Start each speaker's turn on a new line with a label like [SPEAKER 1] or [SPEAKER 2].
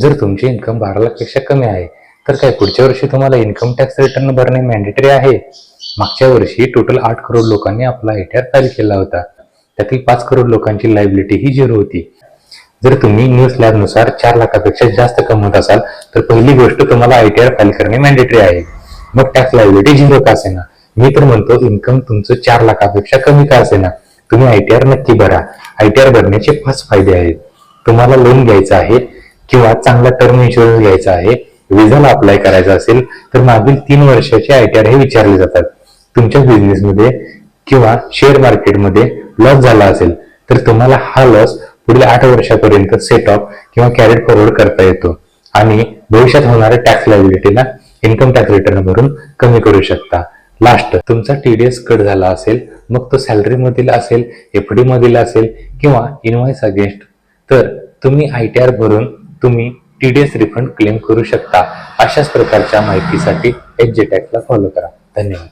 [SPEAKER 1] जर तुमची इन्कम 12 लाखपेक्षा कमी आहे तर काय पुढच्या वर्षी तुम्हाला इन्कम टॅक्स रिटर्न भरणे मॅन्डेटरी आहे? मागच्या वर्षी टोटल 8 करोड लोकांनी आपला ITR फाईल केला होता. त्यातील 5 करोड लोकांची लायबिलिटी ही झिरो होती. जर तुम्ही न्यूज लॅबनुसार 4 लाखापेक्षा जास्त कमवत असाल तर पहिली गोष्ट तुम्हाला ITR फाईल करणे मॅन्डेटरी आहे. मग टॅक्स लायबिलिटी झिरो का असेना? मी तर म्हणतो इन्कम तुमचं 4 लाखापेक्षा कमी का असेना, तुम्ही ITR नक्की भरा. ITR भरण्याचे 5 फायदे आहेत. तुम्हाला लोन घ्यायचं आहे किंवा चांगला टर्म इन्शुरन्स घ्यायचा आहे, विजाला अप्लाय करायचा असेल तर मागील 3 वर्षाचे ITR हे विचारले जातात. तुमच्या बिझनेसमध्ये किंवा शेअर मार्केटमध्ये लॉस झाला असेल तर तुम्हाला हा लॉस पुढील 8 वर्षापर्यंत सेट ऑफ किंवा कॅरेट फॉरवर्ड करता येतो आणि भविष्यात होणाऱ्या टॅक्स लायबिलिटीला इन्कम टॅक्स रिटर्न भरून कमी करू शकता. लास्ट, तुमचा TDS कट झाला असेल, मग तो सॅलरी मधील असेल, FD मधील असेल किंवा इनवॉइस अगेन्स्ट, तर तुम्ही ITR भरून तुम्ही TDS रिफंड क्लेम करू शकता. अशाच प्रकारच्या माहितीसाठी HJ टॅक्सला फॉलो करा. धन्यवाद.